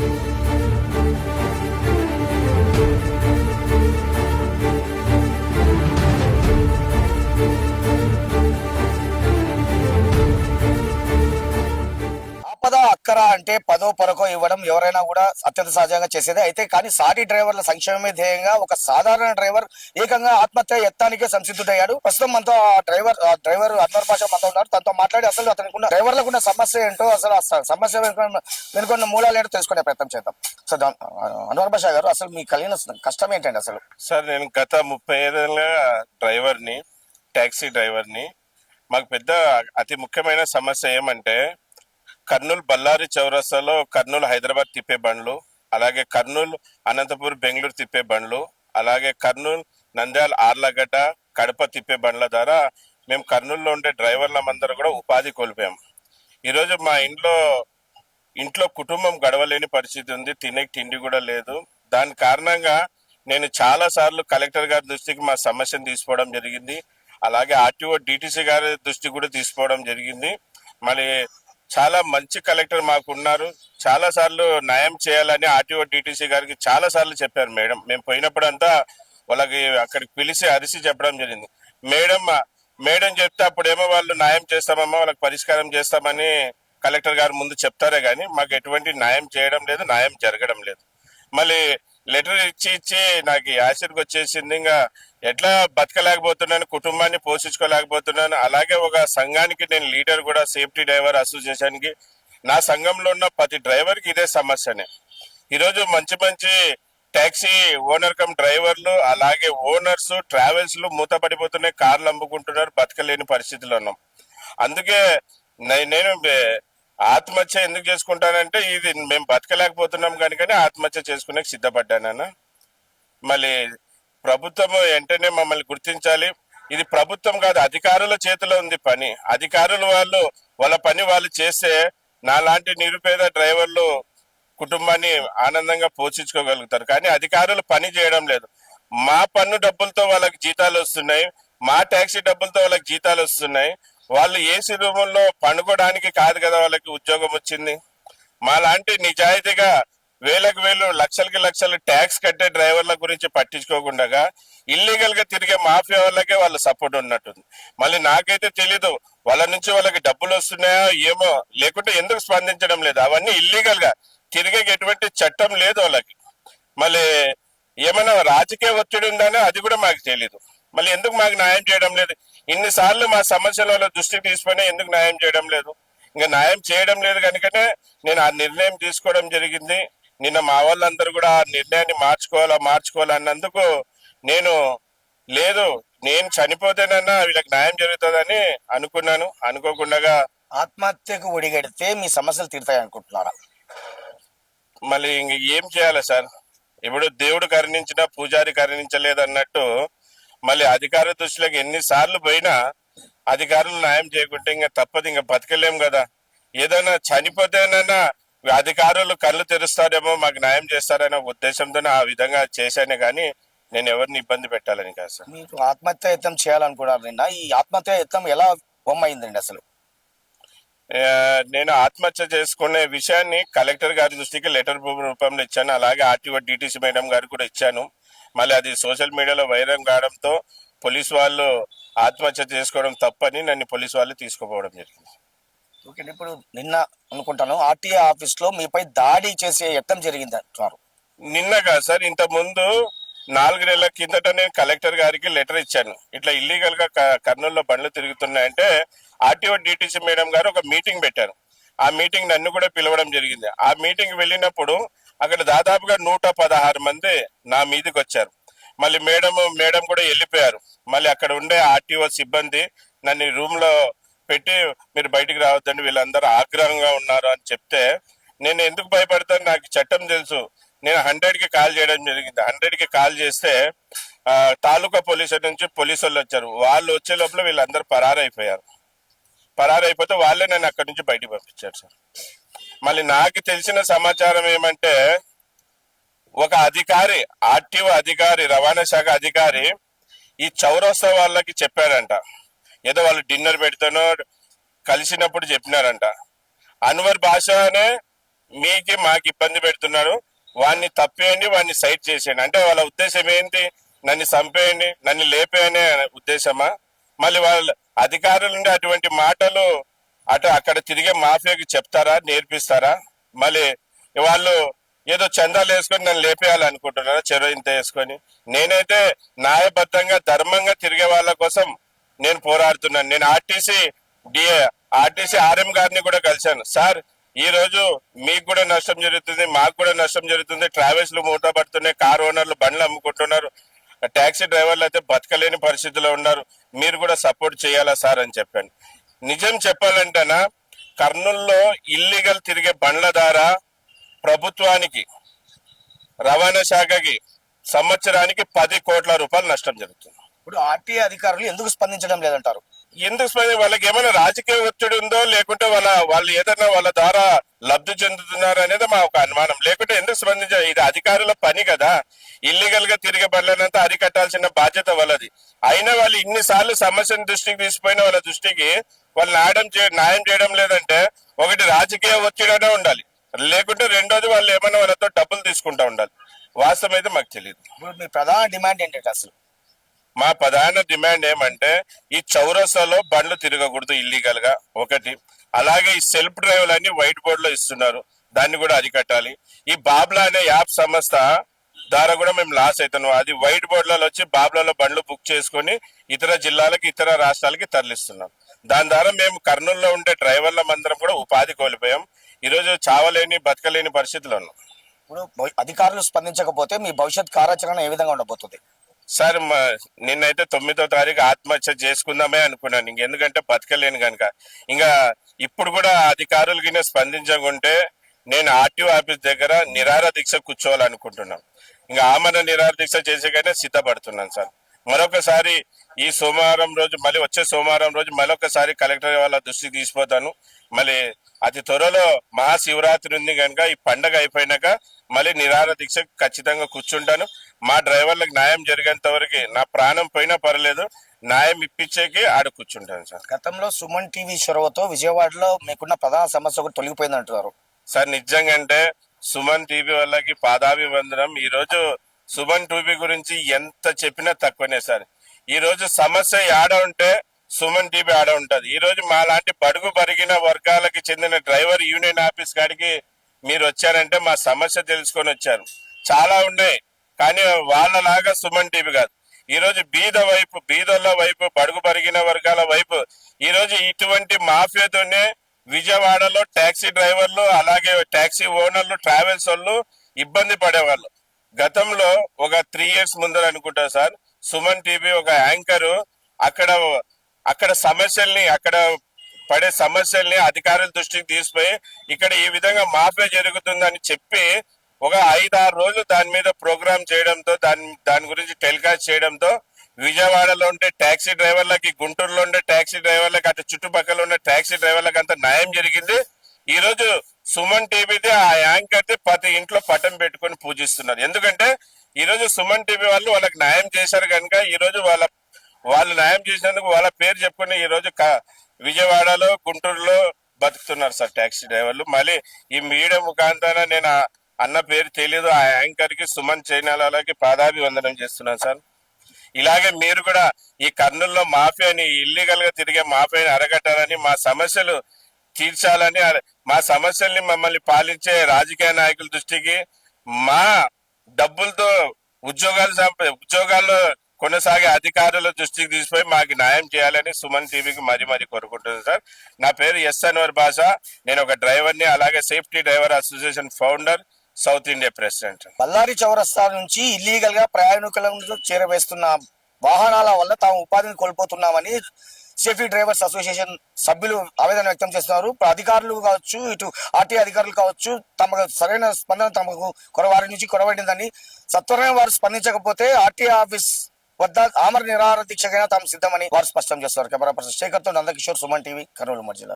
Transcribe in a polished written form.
ఆపద అక్కర అంటే పదో పరకో ఇవ్వడం ఎవరైనా కూడా అత్యంత సహజంగా చేసేదే. అయితే కానీ సాటి డ్రైవర్ల సంక్షేమమే ధ్యేయంగా ఒక సాధారణ డ్రైవర్ ఏకంగా ఆత్మహత్య యత్నానికే సంసిద్ధుడయ్యాడు. ప్రస్తుతం మనతో ఆ డ్రైవర్ అన్వర్ భాష మనతో ఉన్నారు. తనతో మాట్లాడి అసలు అతనికి ఉన్న డ్రైవర్లకు ఉన్న సమస్య ఏంటో, అసలు ఆ సమస్య వెనుకొన్న మూలాలు ఏంటో తెలుసుకునే ప్రయత్నం చేద్దాం. సో అన్వర్ భాష గారు, అసలు మీకు కలిగిన కష్టం ఏంటండి అసలు? సార్, నేను గత 35 ఏళ్ళుగా డ్రైవర్ని, ట్యాక్సీ డ్రైవర్ని. మాకు పెద్ద అతి ముఖ్యమైన సమస్య ఏమంటే, కర్నూలు బళ్ళారి చౌరస్తాలో కర్నూలు హైదరాబాద్ తిప్పే బండ్లు, అలాగే కర్నూలు అనంతపూర్ బెంగళూరు తిప్పే బండ్లు, అలాగే కర్నూలు నంద్యాల ఆర్లగడ్డ కడప తిప్పే బండ్ల ద్వారా మేము కర్నూలులో ఉండే డ్రైవర్లమందరూ కూడా ఉపాధి కోల్పోయాం. ఈరోజు మా ఇంట్లో కుటుంబం గడవలేని పరిస్థితి ఉంది. తినే తిండి కూడా లేదు. దాని కారణంగా నేను చాలా సార్లు కలెక్టర్ గారి దృష్టికి మా సమస్యను తీసుకోవడం జరిగింది. అలాగే ఆర్టీఓ డిటిసి గారి దృష్టికి కూడా తీసుకోవడం జరిగింది. మళ్ళీ చాలా మంచి కలెక్టర్ మాకు ఉన్నారు. చాలా సార్లు న్యాయం చేయాలని ఆర్టీఓ డిటిసి గారికి చాలా సార్లు చెప్పారు మేడం. మేము పోయినప్పుడంతా వాళ్ళకి అక్కడికి పిలిచి అరిసి చెప్పడం జరిగింది. మేడం మేడం చెప్తే అప్పుడేమో వాళ్ళు న్యాయం చేస్తామమ్మా, వాళ్ళకి పరిష్కారం చేస్తామని కలెక్టర్ గారు ముందు చెప్తారే కానీ మాకు ఎటువంటి న్యాయం చేయడం లేదు, న్యాయం జరగడం లేదు. మళ్ళీ లెటర్ ఇచ్చి నాకు యాసిడ్కి వచ్చేసింది. ఇంకా ఎట్లా బతకలేకపోతున్నాను, కుటుంబాన్ని పోషించుకోలేకపోతున్నాను. అలాగే ఒక సంఘానికి నేను లీడర్ కూడా, సేఫ్టీ డ్రైవర్ అసోసియేషన్కి. నా సంఘంలో ఉన్న ప్రతి డ్రైవర్కి ఇదే సమస్యనే. ఈరోజు మంచి మంచి ట్యాక్సీ ఓనర్ కమ్ డ్రైవర్లు, అలాగే ఓనర్స్ ట్రావెల్స్లు మూతపడిపోతున్నాయి, కార్లు అమ్ముకుంటున్నారు, బతకలేని పరిస్థితిలో ఉన్నాం. అందుకే నేను ఆత్మహత్య ఎందుకు చేసుకుంటానంటే, ఇది మేము బతకలేకపోతున్నాం కనుకనే ఆత్మహత్య చేసుకునే సిద్ధపడ్డానన్న. మళ్ళీ ప్రభుత్వం వెంటనే మమ్మల్ని గుర్తించాలి. ఇది ప్రభుత్వం కాదు, అధికారుల చేతిలో ఉంది పని. అధికారులు వాళ్ళ పని వాళ్ళు చేస్తే నాలాంటి నిరుపేద డ్రైవర్లు కుటుంబాన్ని ఆనందంగా పోషించుకోగలుగుతారు. కానీ అధికారులు పని చేయడం లేదు. మా పన్ను డబ్బులతో వాళ్ళకి జీతాలు వస్తున్నాయి, మా ట్యాక్సీ డబ్బులతో వాళ్ళకి జీతాలు వస్తున్నాయి. వాళ్ళు ఏసీ రూముల్లో పండుకోవడానికి కాదు కదా వాళ్ళకి ఉద్యోగం వచ్చింది. మా లాంటి నిజాయితీగా వేలకు వేలు లక్షలకి లక్షలు ట్యాక్స్ కట్టే డ్రైవర్ల గురించి పట్టించుకోకుండా ఇల్లీగల్ గా తిరిగే మాఫియా వాళ్ళకే వాళ్ళు సపోర్ట్ ఉన్నట్టుంది. మళ్ళీ నాకైతే తెలీదు వాళ్ళ నుంచి వాళ్ళకి డబ్బులు వస్తున్నాయో ఏమో, లేకుంటే ఎందుకు స్పందించడం లేదు. అవన్నీ ఇల్లీగల్ గా తిరిగే ఎటువంటి చట్టం లేదు వాళ్ళకి. మళ్ళీ ఏమైనా రాజకీయ ఒత్తిడి ఉందనే అది కూడా మాకు తెలీదు. మళ్ళీ ఎందుకు మాకు న్యాయం చేయడం లేదు? ఇన్నిసార్లు మా సమస్యల వాళ్ళ దృష్టికి తీసుకుని ఎందుకు న్యాయం చేయడం లేదు? ఇంకా న్యాయం చేయడం లేదు కనుకనే నేను ఆ నిర్ణయం తీసుకోవడం జరిగింది. నిన్న మా వాళ్ళందరూ కూడా ఆ నిర్ణయాన్ని మార్చుకోవాలన్నందుకు నేను నేను చనిపోతేనన్నా వీళ్ళకి న్యాయం జరుగుతుందని అనుకున్నాను. అనుకోకుండా ఆత్మహత్యకు ఒడిగడితే మీ సమస్యలు తీరుతాయి అనుకుంటున్నారా? మళ్ళీ ఇంక ఏం చేయాలి సార్? ఇప్పుడు దేవుడు కరుణించినా పూజారి కరుణించలేదు అన్నట్టు, మళ్ళీ అధికార దృష్టిలోకి ఎన్నిసార్లు పోయినా అధికారులు న్యాయం చేయకుంటే ఇంకా తప్పదు, ఇంకా బతకలేం కదా. ఏదైనా చనిపోతేనైనా అధికారులు కళ్ళు తెరుస్తారేమో, మాకు న్యాయం చేస్తారనే ఉద్దేశంతోనే ఆ విధంగా చేశానే కానీ నేను ఎవరిని ఇబ్బంది పెట్టాలని కాదు సార్. మీరు ఆత్మహత్య యత్నం చేయాలనుకున్నారు. నిన్న ఈ ఆత్మహత్య యత్నం ఎలా బొమ్మైందండి అసలు? నేను ఆత్మహత్య చేసుకునే విషయాన్ని కలెక్టర్ గారి దృష్టికి లెటర్ రూపంలో ఇచ్చాను. అలాగే ఆర్టీఓ డిటిసి మేడం గారు కూడా ఇచ్చాను. మళ్ళీ అది సోషల్ మీడియాలో వైరల్ కావడంతో పోలీసు వాళ్ళు ఆత్మహత్య చేసుకోవడం తప్పని నన్ను పోలీసు వాళ్ళు తీసుకుపోవడం జరిగింది. ఓకే, ఇప్పుడు నిన్న అనుకుంటాను ఆర్టీఏ ఆఫీస్ లో మీపై దాడి చేసే యత్నం జరిగింది అంటున్నారు. నిన్న కాదు సార్, ఇంత ముందు 4 నెలల కిందట నేను కలెక్టర్ గారికి లెటర్ ఇచ్చాను. ఇట్లా ఇల్లీగల్ గా కర్నూలులో బండ్లు తిరుగుతున్నాయంటే ఆర్టీఓ డిటిసి మేడం గారు ఒక మీటింగ్ పెట్టారు. ఆ మీటింగ్ నన్ను కూడా పిలవడం జరిగింది. ఆ మీటింగ్ వెళ్ళినప్పుడు అక్కడ దాదాపుగా 116 మంది నా మీదకి వచ్చారు. మళ్ళీ మేడం కూడా వెళ్ళిపోయారు. మళ్ళీ అక్కడ ఉండే ఆర్టీఓ సిబ్బంది నన్ను రూమ్ లో పెట్టి మీరు బయటికి రావద్దండి, వీళ్ళందరూ ఆగ్రహంగా ఉన్నారు అని చెప్తే, నేను ఎందుకు భయపడతాను, నాకు చట్టం తెలుసు. నేను 100కి కాల్ చేయడం జరిగింది. 100కి కాల్ చేస్తే తాలూకా పోలీసు నుంచి పోలీసు వాళ్ళు వచ్చారు. వాళ్ళు వచ్చే లోపల వీళ్ళందరూ పరారైపోతే వాళ్ళే నన్ను అక్కడి నుంచి బయటికి పంపించారు సార్. మళ్ళీ నాకు తెలిసిన సమాచారం ఏమంటే, ఒక అధికారి, ఆర్టీఓ అధికారి, రవాణా శాఖ అధికారి ఈ చౌరస్తా వాళ్ళకి చెప్పారంట. ఏదో వాళ్ళు డిన్నర్ పెడితేనో కలిసినప్పుడు చెప్పినారంట. అన్వర్ భాషనే మీకి మాకు ఇబ్బంది పెడుతున్నారు, వాడిని తప్పేయండి, వాడిని సైడ్ చేసేయండి. అంటే వాళ్ళ ఉద్దేశం ఏంటి? నన్ను చంపేయండి, నన్ను లేపేయనే ఉద్దేశమా? మళ్ళీ వాళ్ళ అధికారుల నుండి అటువంటి మాటలు అక్కడ తిరిగే మాఫియాకి చెప్తారా, నేర్పిస్తారా? మళ్ళీ వాళ్ళు ఏదో చందాలు వేసుకొని నన్ను లేపేయాలనుకుంటున్నారా, చెరువు ఇంత వేసుకొని? నేనైతే న్యాయబద్ధంగా ధర్మంగా తిరిగే వాళ్ళ కోసం నేను పోరాడుతున్నాను. నేను ఆర్టీసీ ఆర్ఎం గారిని కూడా కలిశాను. సార్, ఈ రోజు మీకు కూడా నష్టం జరుగుతుంది, మాకు కూడా నష్టం జరుగుతుంది, ట్రావెల్స్ లు మూతపడుతున్నాయి, కార్ ఓనర్లు బండ్లు అమ్ముకుంటున్నారు, టాక్సీ డ్రైవర్లు అయితే బతకలేని పరిస్థితిలో ఉన్నారు, మీరు కూడా సపోర్ట్ చేయాలా సార్ అని చెప్పాను. నిజం చెప్పాలంటేనా, కర్నూలులో ఇల్లీగల్ తిరిగే బండ్ల ద్వారా ప్రభుత్వానికి, రవాణా శాఖకి సంవత్సరానికి 10 కోట్ల రూపాయలు నష్టం జరుగుతుంది. ఇప్పుడు ఆర్టీఏ అధికారులు ఎందుకు స్పందించడం లేదంటారు? ఎందుకు వాళ్ళకి ఏమైనా రాజకీయ ఒత్తిడి ఉందో, లేకుంటే వాళ్ళు ఏదైనా వాళ్ళ ద్వారా లబ్ధి చెందుతున్నారు అనేది మా ఒక అనుమానం. లేకుంటే ఎందుకు స్పందించారు? ఇది అధికారుల పని కదా. ఇల్లీగల్ గా తిరిగే బండ్లనంతా అరికట్టాల్సిన బాధ్యత వాళ్ళది. అయినా వాళ్ళు ఇన్నిసార్లు సమస్యను దృష్టికి తీసిపోయిన వాళ్ళ దృష్టికి వాళ్ళు న్యాయం చేయడం లేదంటే, ఒకటి రాజకీయ ఒత్తిడినే ఉండాలి, లేకుంటే రెండోది వాళ్ళు ఏమైనా వాళ్ళతో డబ్బులు తీసుకుంటా ఉండాలి. వాస్తవం అయితే మాకు తెలియదు. ఇప్పుడు మీ ప్రధాన డిమాండ్ ఏంటంటే అసలు? మా ప్రధాన డిమాండ్ ఏమంటే, ఈ చౌరస్తాలో బండ్లు తిరగకూడదు ఇల్లీగల్ గా ఒకటి. అలాగే ఈ సెల్ఫ్ డ్రైవ్ అని వైట్ బోర్డ్ లో ఇస్తున్నారు, దాన్ని కూడా అరికట్టాలి. ఈ బాబ్లా అనే యాప్ సంస్థ ద్వారా కూడా మేము లాస్ అవుతున్నాం. అది వైట్ బోర్డులలో వచ్చి బాబ్లాలో బండ్లు బుక్ చేసుకుని ఇతర జిల్లాలకి, ఇతర రాష్ట్రాలకి తరలిస్తున్నాం. దాని ద్వారా మేము కర్నూలులో ఉండే డ్రైవర్ల మందరం కూడా ఉపాధి కోల్పోయాం. ఈరోజు చావలేని, బతకలేని పరిస్థితిలో ఉన్నాం. ఇప్పుడు అధికారులు స్పందించకపోతే మీ భవిష్యత్ కార్యాచరణ ఏ విధంగా ఉండబోతుంది? సార్, నిన్నైతే 9వ తారీఖు ఆత్మహత్య చేసుకుందామే అనుకున్నాను, ఎందుకంటే బతకలేను కనుక. ఇంకా ఇప్పుడు కూడా అధికారులకి స్పందించకుంటే నేను ఆర్టీఓ ఆఫీస్ దగ్గర నిరాహార దీక్ష కూర్చోవాలనుకుంటున్నాను. ఇంకా ఆమరణ నిరాహార దీక్ష చేసేకైనా సిద్ధపడుతున్నాను సార్. మరొకసారి ఈ సోమవారం రోజు, మళ్ళీ వచ్చే సోమవారం రోజు మరొకసారి కలెక్టర్ వాళ్ళ దృష్టికి తీసుకుపోతాను. మళ్ళీ అతి త్వరలో మహాశివరాత్రి ఉంది కనుక ఈ పండగ అయిపోయినాక మళ్ళీ నిరాహార దీక్ష ఖచ్చితంగా కూర్చుంటాను. మా డ్రైవర్లకు న్యాయం జరిగేంత వరకు నా ప్రాణం పోయినా పర్లేదు, న్యాయం ఇప్పించేకి ఆడ కూర్చుంటాను సార్. గతంలో సుమన్ టీవీ చొరవతో విజయవాడలో మీకున్న ప్రధాన సమస్య ఒకటి తొలగిపోయింది అంటున్నారు సార్. నిజంగా అంటే సుమన్ టీవీ వాళ్ళకి పాదాభివందనం. ఈ రోజు సుమన్ టీవీ గురించి ఎంత చెప్పినా తక్కువనే సార్. ఈ రోజు సమస్య ఆడ ఉంటే సుమన్ టీవీ ఆడ ఉంటది. ఈ రోజు మా లాంటి బడుగు బరిగిన వర్గాలకి చెందిన డ్రైవర్ యూనియన్ ఆఫీస్ కాడికి మీరు వచ్చారంటే మా సమస్య తెలుసుకొని వచ్చారు. చాలా ఉన్నాయి, కానీ వాళ్ళలాగా సుమన్ టీవీ కాదు. ఈ రోజు బీదోళ్ళ వైపు, బడుగు బరిగిన వర్గాల వైపు ఈ రోజు ఇటువంటి మాఫియాతోనే విజయవాడలో టాక్సీ డ్రైవర్లు, అలాగే టాక్సీ ఓనర్లు, ట్రావెల్స్ వాళ్ళు ఇబ్బంది పడేవాళ్ళు. గతంలో ఒక 3 years ముందర అనుకుంటా సార్, సుమన్ టీవీ ఒక యాంకరు అక్కడ సమస్యల్ని, అక్కడ పడే సమస్యల్ని అధికారుల దృష్టికి తీసుకుపోయి ఇక్కడ ఈ విధంగా మాఫియా జరుగుతుందని చెప్పి ఒక 5-6 రోజులు దాని మీద ప్రోగ్రామ్ చేయడంతో, దాని గురించి టెలికాస్ట్ చేయడంతో విజయవాడలో ఉండే టాక్సీ డ్రైవర్లకి, గుంటూరులో ఉండే టాక్సీ డ్రైవర్లకి, అటు చుట్టుపక్కల ఉండే టాక్సీ డ్రైవర్లకి అంత న్యాయం జరిగింది. ఈ రోజు సుమన్ టీవీది ఆ యాంకర్ ప్రతి ఇంట్లో పటం పెట్టుకొని పూజిస్తున్నారు. ఎందుకంటే ఈ రోజు సుమన్ టీవీ వాళ్ళకి న్యాయం చేశారు కనుక ఈ రోజు వాళ్ళు న్యాయం చేసినందుకు వాళ్ళ పేరు చెప్పుకుని ఈ రోజు విజయవాడలో, గుంటూరులో బతుకుతున్నారు సార్ టాక్సీ డ్రైవర్లు. మళ్ళీ ఈ మీడియా ముఖాంతరం నేను అన్న పేరు తెలియదు, ఆ యాంకర్ కి, సుమన్ చైనాలకి పాదాభివందనం చేస్తున్నాను సార్. ఇలాగే మీరు కూడా ఈ కర్నూలులో మాఫియాని, ఇల్లీగల్ గా తిరిగే మాఫియాని అరగట్టాలని, మా సమస్యలు తీర్చాలని, మా సమస్యల్ని మమ్మల్ని పాలించే రాజకీయ నాయకుల దృష్టికి, మా డబ్బులతో ఉద్యోగాల్లో కొనసాగే అధికారుల దృష్టికి తీసుకుపోయి మాకు న్యాయం చేయాలని సుమన్ టీవీకి మరీ కోరుకుంటున్నాను సార్. నా పేరు ఎస్ అన్వర్ బాషా. నేను ఒక డ్రైవర్ని, అలాగే safety driver association founder, south India president. Ballari చౌరస్తా నుంచి ఇల్లీగల్ గా ప్రయాణికులను చేరవేస్తున్న వాహనాల వల్ల తాము ఉపాధిని కోల్పోతున్నామని సేఫ్టీ డ్రైవర్స్ అసోసియేషన్ సభ్యులు ఆవేదన వ్యక్తం చేస్తున్నారు. అధికారులు కావచ్చు, ఇటు ఆర్టీ అధికారులు కావచ్చు, తమకు సరైన స్పందన తమకు వారి నుంచి కొరబడిందని, సత్వరమే వారు స్పందించకపోతే ఆర్టీ ఆఫీస్ వద్ద ఆమర నిరాహార దీక్షకైనా తాము సిద్ధమని వారు స్పష్టం చేస్తారు. కెమెరా పర్సన్ శేఖర్తో నందకిషోర్, సుమన్ టీవీ, కర్నూలు జిల్లా.